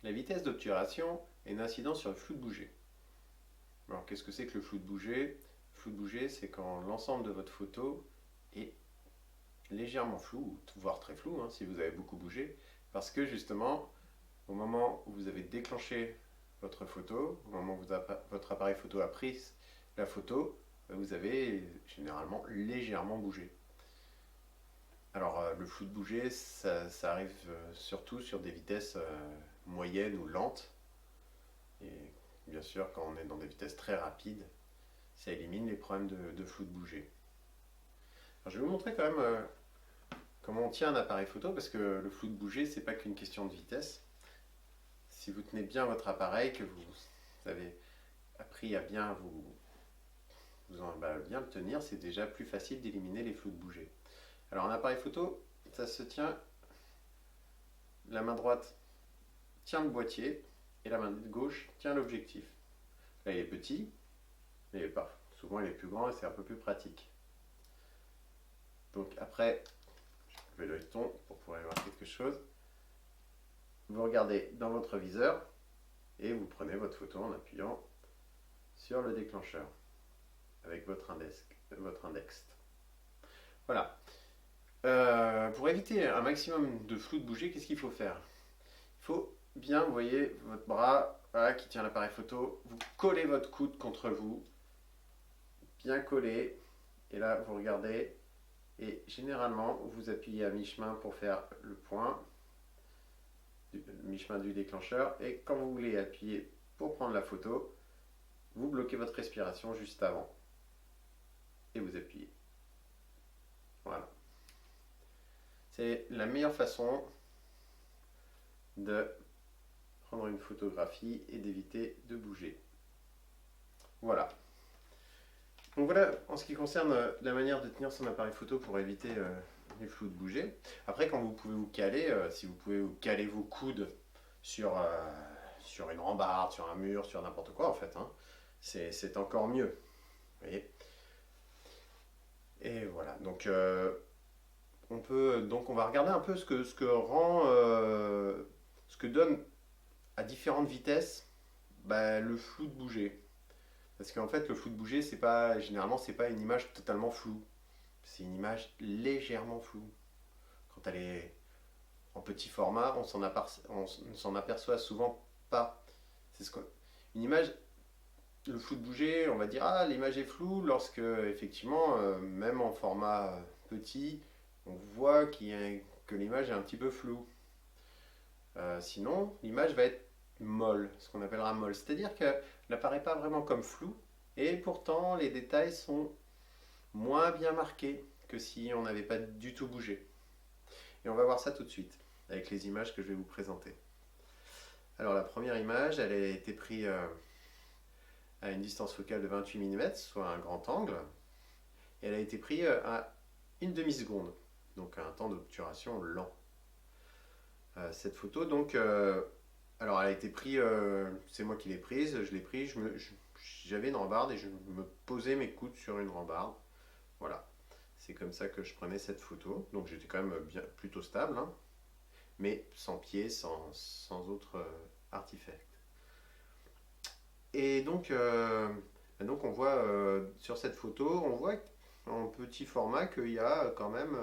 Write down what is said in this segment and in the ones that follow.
La vitesse d'obturation est une incidence sur le flou de bouger. Alors qu'est-ce que c'est que le flou de bouger? Le flou de bouger, c'est quand l'ensemble de votre photo est légèrement flou, voire très flou, hein, si vous avez beaucoup bougé, parce que justement, au moment où vous avez déclenché votre photo, au moment où votre appareil photo a pris la photo, vous avez généralement légèrement bougé. Alors le flou de bouger, ça arrive surtout sur des vitesses moyennes ou lentes. Et bien sûr, quand on est dans des vitesses très rapides, ça élimine les problèmes de flou de bouger. Alors, je vais vous montrer quand même comment on tient un appareil photo, parce que le flou de bouger, c'est pas qu'une question de vitesse. Si vous tenez bien votre appareil, que vous avez appris à bien bien le tenir, c'est déjà plus facile d'éliminer les flous de bouger. Alors un appareil photo, ça se tient, la main droite tient le boîtier et la main gauche tient l'objectif. Là il est petit, mais souvent il est plus grand et c'est un peu plus pratique. Donc après, je vais l'œilleton pour pouvoir voir quelque chose. Vous regardez dans votre viseur et vous prenez votre photo en appuyant sur le déclencheur avec votre index. Voilà. Pour éviter un maximum de flou de bouger, qu'est-ce qu'il faut faire? Il faut bien, vous voyez, votre bras voilà, qui tient l'appareil photo, vous collez votre coude contre vous, bien collé, et là vous regardez, et généralement vous appuyez à mi-chemin pour faire le point, mi-chemin du déclencheur, et quand vous voulez appuyer pour prendre la photo, vous bloquez votre respiration juste avant, et vous appuyez. Voilà. C'est la meilleure façon de prendre une photographie et d'éviter de bouger. Voilà. Donc voilà en ce qui concerne la manière de tenir son appareil photo pour éviter les flous de bouger. Après, quand vous pouvez vous caler, si vous pouvez vous caler vos coudes sur une rambarde, sur un mur, sur n'importe quoi en fait, hein, c'est encore mieux. Vous voyez. Et voilà, donc on va regarder un peu ce que donne à différentes vitesses le flou de bouger. Parce qu'en fait, le flou de bouger, généralement, c'est pas une image totalement floue. C'est une image légèrement floue. Quand elle est en petit format, on ne s'en aperçoit souvent pas. C'est une image, le flou de bouger, on va dire ah l'image est floue lorsque effectivement, même en format petit, on voit que l'image est un petit peu floue. Sinon, l'image va être molle, ce qu'on appellera molle. C'est-à-dire qu'elle n'apparaît pas vraiment comme floue, et pourtant les détails sont moins bien marqués que si on n'avait pas du tout bougé. Et on va voir ça tout de suite, avec les images que je vais vous présenter. Alors la première image, elle a été prise à une distance focale de 28 mm, soit un grand angle, et elle a été prise à une demi-seconde, donc un temps d'obturation lent. Cette photo, donc, alors elle a été prise, c'est moi qui l'ai prise, je l'ai prise, j'avais une rambarde et je me posais mes coudes sur une rambarde. Voilà, c'est comme ça que je prenais cette photo. Donc j'étais quand même plutôt stable, hein, mais sans pied, sans autre artefact. Et donc on voit sur cette photo, on voit en petit format qu'il y a quand même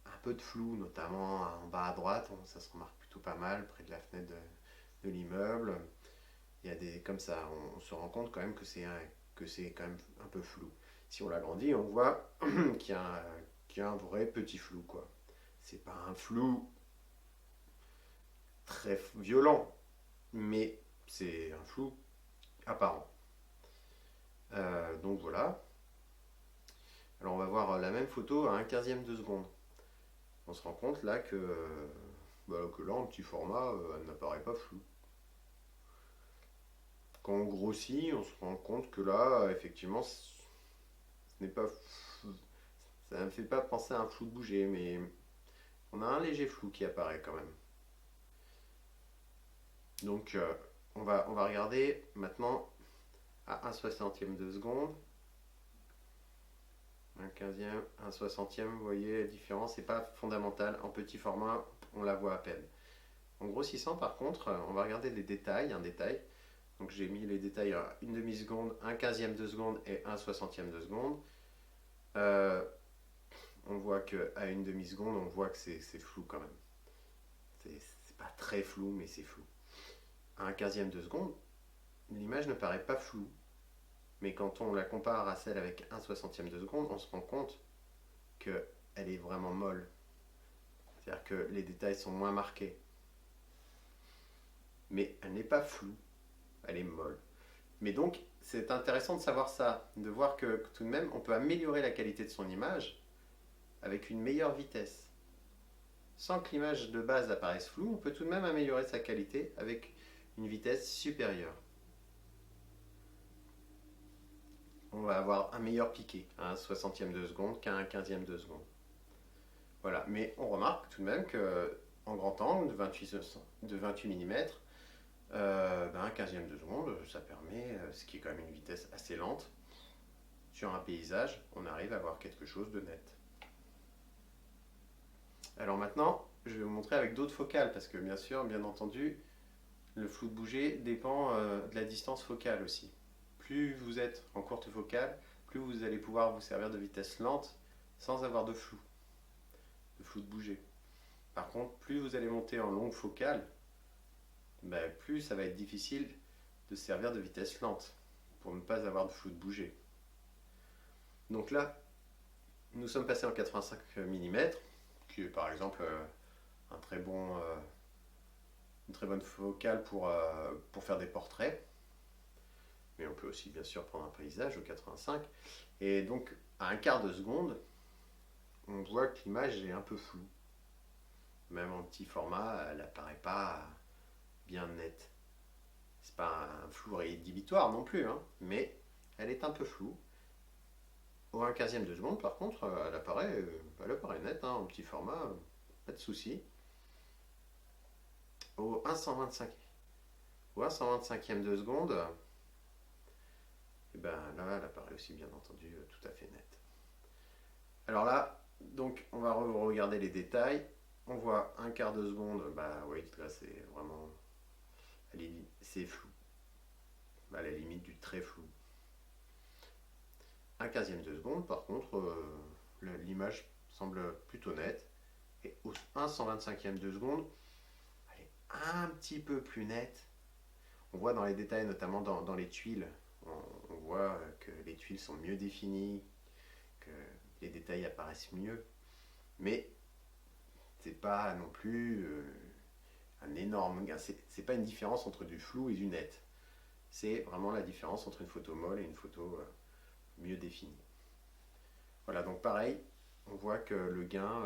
un peu de flou, notamment en bas à droite, ça se remarque plutôt pas mal près de la fenêtre de l'immeuble. Il y a comme ça, on se rend compte quand même que c'est quand même un peu flou. Si on l'agrandit, on voit qu'il y a un vrai petit flou, quoi. C'est pas un flou très violent, mais c'est un flou apparent. Donc voilà. Alors on va voir la même photo à un 15e de seconde. On se rend compte là que là en petit format, elle n'apparaît pas flou. Quand on grossit, on se rend compte que là, effectivement, n'est pas, ça ne me fait pas penser à un flou de bouger, mais on a un léger flou qui apparaît quand même. Donc on va regarder maintenant à un 60e de seconde, un 15e, un 60e, vous voyez la différence, c'est pas fondamental, en petit format on la voit à peine. En grossissant par contre, on va regarder les détails, un détail. Donc j'ai mis les détails à une demi-seconde, un quinzième de seconde et un soixantième de seconde. Euh, on voit qu'à une demi-seconde, on voit que c'est flou quand même. C'est pas très flou, mais c'est flou. À un quinzième de seconde, l'image ne paraît pas floue. Mais quand on la compare à celle avec un soixantième de seconde, on se rend compte qu'elle est vraiment molle. C'est-à-dire que les détails sont moins marqués. Mais elle n'est pas floue, elle est molle. Mais donc, c'est intéressant de savoir ça, de voir que tout de même, on peut améliorer la qualité de son image avec une meilleure vitesse. Sans que l'image de base apparaisse floue, on peut tout de même améliorer sa qualité avec une vitesse supérieure. On va avoir un meilleur piqué à un soixantième de seconde qu'à un quinzième de seconde. Voilà, mais on remarque tout de même qu'en grand angle de 28 mm, un quinzième de seconde, ça permet, ce qui est quand même une vitesse assez lente, sur un paysage, on arrive à avoir quelque chose de net. Alors maintenant, je vais vous montrer avec d'autres focales, parce que bien sûr, bien entendu, le flou de bouger dépend de la distance focale aussi. Plus vous êtes en courte focale, plus vous allez pouvoir vous servir de vitesse lente sans avoir de flou de bouger. Par contre, plus vous allez monter en longue focale, plus ça va être difficile de se servir de vitesse lente pour ne pas avoir de flou de bouger. Donc là, nous sommes passés en 85 mm, qui est par exemple un très bon, une très bonne focale pour faire des portraits. Mais on peut aussi bien sûr prendre un paysage au 85. Et donc à un quart de seconde, on voit que l'image est un peu floue. Même en petit format, elle n'apparaît pas bien nette. C'est pas un flou rédhibitoire non plus, hein, mais elle est un peu floue. Au 1 quinzième de seconde, par contre, elle apparaît nette, hein, en petit format, pas de souci. Au 1/125e de seconde, et ben là, elle apparaît aussi bien entendu tout à fait nette. Alors là, donc on va regarder les détails. On voit un quart de seconde, oui, là c'est vraiment, c'est flou, à la limite du très flou. Un quinzième de seconde, par contre, l'image semble plutôt nette. Et au 1/125e de seconde, elle est un petit peu plus nette. On voit dans les détails, notamment dans les tuiles, on voit que les tuiles sont mieux définies, que les détails apparaissent mieux. Mais c'est pas non plus un énorme gain. C'est pas une différence entre du flou et du net. C'est vraiment la différence entre une photo molle et une photo mieux définie. Voilà, donc pareil, on voit que le gain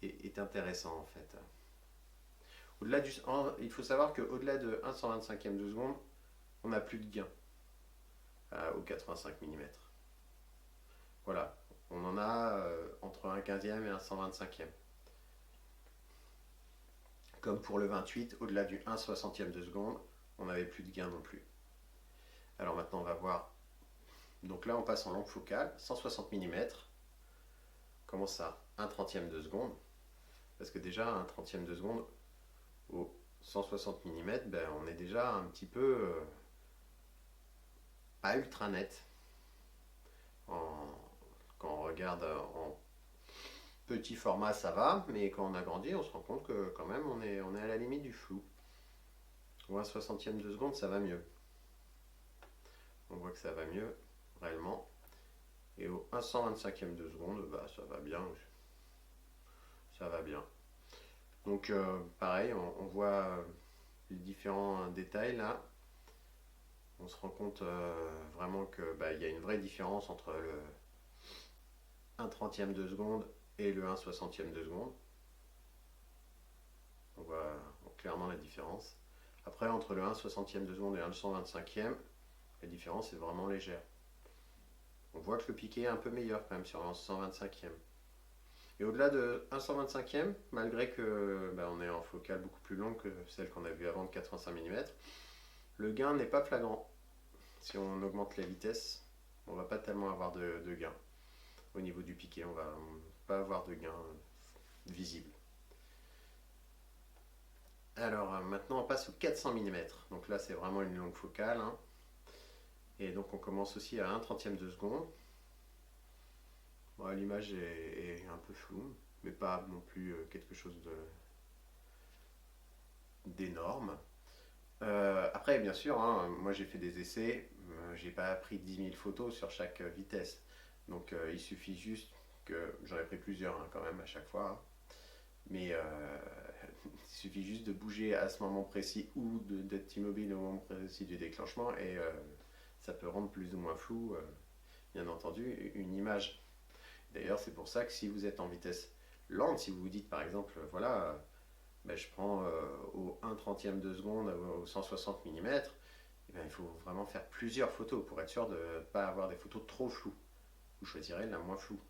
est intéressant en fait. Il faut savoir qu'au-delà de 1/125e de seconde, on n'a plus de gain au 85 mm. Voilà, on en a entre 1 quinzième et 1 125e. Comme pour le 28, au-delà du 1 60e de seconde, on n'avait plus de gain non plus. Alors maintenant, on va voir. Donc là, on passe en longue focale, 160 mm. Comment ça? 1 trentième de seconde. Parce que déjà, 1 trentième de seconde, au 160 mm, on est déjà un petit peu pas ultra net. Quand on regarde en petit format, ça va, mais quand on agrandit, on se rend compte que quand même, on est à la limite du flou. Au 1 60e de seconde, ça va mieux. On voit que ça va mieux, réellement. Et au 1 125e de seconde, ça va bien. Ça va bien. Donc, pareil, on voit les différents détails là. On se rend compte vraiment qu'il y a une vraie différence entre le 1 trentième de seconde et le 1 60e de seconde. On voit clairement la différence. Après, entre le 1 60e de seconde et le 1 125e, la différence est vraiment légère. On voit que le piqué est un peu meilleur quand même sur le 125e. Et au-delà de 1 125e, malgré que on est en focale beaucoup plus longue que celle qu'on a vue avant de 85 mm, le gain n'est pas flagrant. Si on augmente la vitesse, on ne va pas tellement avoir de gain. Au niveau du piqué, on ne va pas avoir de gain visible. Alors maintenant on passe au 400 mm. Donc là c'est vraiment une longue focale, hein. Et donc on commence aussi à 1/30 de seconde. Bon, l'image est un peu floue, mais pas non plus quelque chose d'énorme. Après, bien sûr, hein, moi j'ai fait des essais, j'ai pas pris 10 000 photos sur chaque vitesse. Donc il suffit juste que j'en ai pris plusieurs hein, quand même à chaque fois, hein. Mais il suffit juste de bouger à ce moment précis ou d'être immobile au moment précis du déclenchement et ça peut rendre plus ou moins flou, bien entendu, une image. D'ailleurs, c'est pour ça que si vous êtes en vitesse lente, si vous vous dites par exemple, voilà, ben, je prends au 1/30 de seconde au 160 mm, eh ben, il faut vraiment faire plusieurs photos pour être sûr de ne pas avoir des photos trop floues. Vous choisirez la moins floue,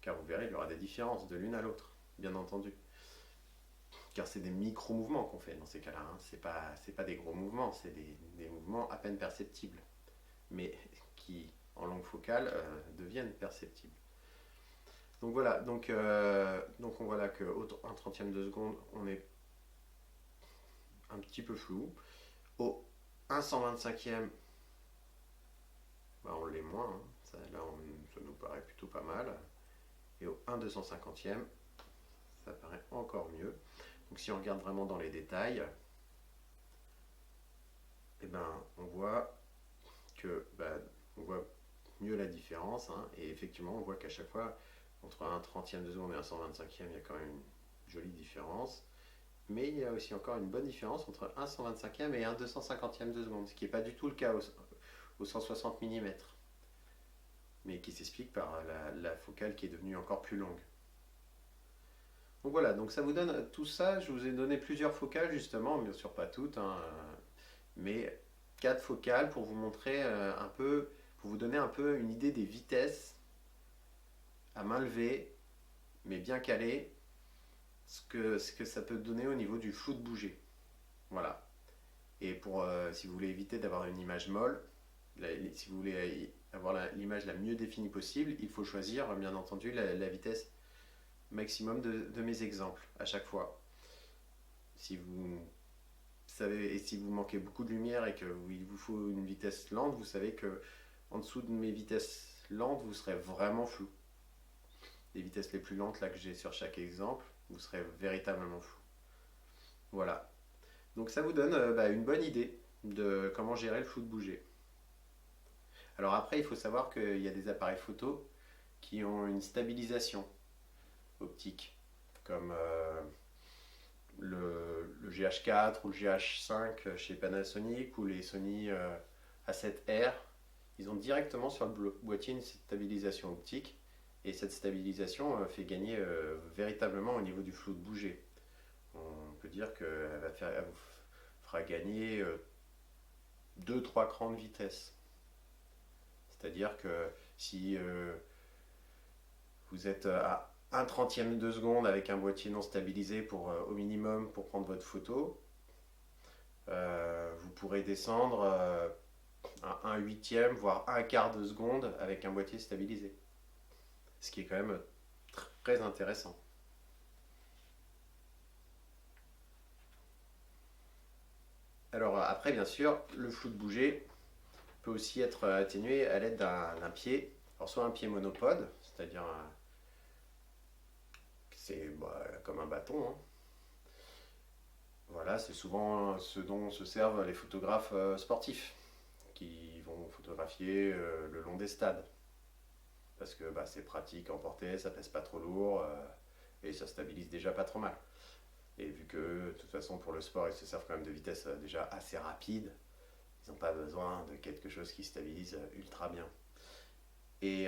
car vous verrez, il y aura des différences de l'une à l'autre, bien entendu. Car c'est des micro-mouvements qu'on fait dans ces cas-là, hein. C'est pas des gros mouvements, c'est des mouvements à peine perceptibles, mais qui, en longue focale, deviennent perceptibles. Donc voilà, donc on voit là qu'au 1/30 de seconde, on est un petit peu flou. Au 1/125e, bah on l'est moins, hein. Ça nous paraît plutôt pas mal. Et au 1/250e, ça paraît encore mieux. Donc si on regarde vraiment dans les détails, eh ben, on voit que on voit mieux la différence, hein. Et effectivement, on voit qu'à chaque fois, entre 1/30 de seconde et 1/125e, il y a quand même une jolie différence. Mais il y a aussi encore une bonne différence entre 1/125e et 1/250e de seconde, ce qui n'est pas du tout le cas au 160 mm, mais qui s'explique par la focale qui est devenue encore plus longue. Donc voilà, donc ça vous donne tout ça. Je vous ai donné plusieurs focales justement, bien sûr pas toutes, hein, mais 4 focales pour vous montrer un peu, pour vous donner un peu une idée des vitesses à main levée, mais bien calées, ce que ça peut donner au niveau du flou de bouger. Voilà. Et pour, si vous voulez éviter d'avoir une image molle, si vous voulez avoir l'image la mieux définie possible, il faut choisir bien entendu la vitesse maximum de mes exemples à chaque fois. Si vous savez, et si vous manquez beaucoup de lumière et qu'il vous faut une vitesse lente, vous savez que en dessous de mes vitesses lentes, vous serez vraiment flou. Les vitesses les plus lentes là que j'ai sur chaque exemple, vous serez véritablement flou. Voilà. Donc ça vous donne une bonne idée de comment gérer le flou de bouger. Alors après, il faut savoir qu'il y a des appareils photo qui ont une stabilisation optique, comme le GH4 ou le GH5 chez Panasonic ou les Sony A7R. Ils ont directement sur le boîtier une stabilisation optique et cette stabilisation fait gagner véritablement au niveau du flou de bouger. On peut dire qu'elle vous fera gagner 2-3 crans de vitesse. C'est-à-dire que si vous êtes à 1/30 de seconde avec un boîtier non stabilisé au minimum pour prendre votre photo, vous pourrez descendre à 1/8e, voire 1/4 de seconde avec un boîtier stabilisé. Ce qui est quand même très intéressant. Alors après, bien sûr, le flou de bouger peut aussi être atténué à l'aide d'un pied. Alors soit un pied monopode, c'est-à-dire c'est comme un bâton, hein. Voilà, c'est souvent ce dont se servent les photographes sportifs qui vont photographier le long des stades. Parce que c'est pratique à emporter, ça pèse pas trop lourd et ça stabilise déjà pas trop mal. Et vu que de toute façon pour le sport ils se servent quand même de vitesse déjà assez rapide, ils n'ont pas besoin de quelque chose qui stabilise ultra bien. Et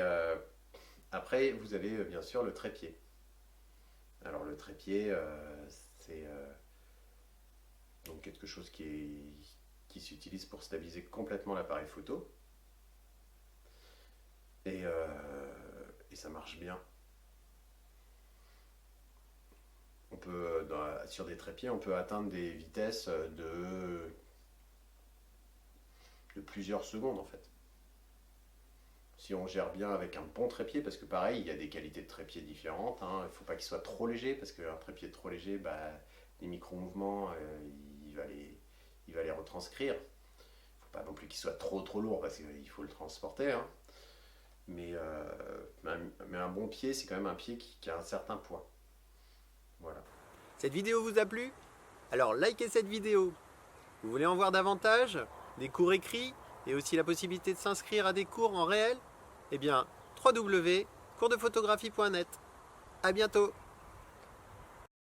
après vous avez bien sûr le trépied. Alors le trépied c'est donc quelque chose qui s'utilise pour stabiliser complètement l'appareil photo. Et ça marche bien. On peut, sur des trépieds, on peut atteindre des vitesses de plusieurs secondes en fait. Si on gère bien avec un bon trépied, parce que pareil, il y a des qualités de trépied différentes, hein. Il ne faut pas qu'il soit trop léger, parce qu'un trépied trop léger, des micro-mouvements, il va les retranscrire. Il ne faut pas non plus qu'il soit trop lourd parce qu'il faut le transporter. Hein. Mais un bon pied, c'est quand même un pied qui a un certain poids. Voilà. Cette vidéo vous a plu? Alors likez cette vidéo. Vous voulez en voir davantage? Des cours écrits et aussi la possibilité de s'inscrire à des cours en réel? Eh bien, www.coursdephotographie.net. À bientôt!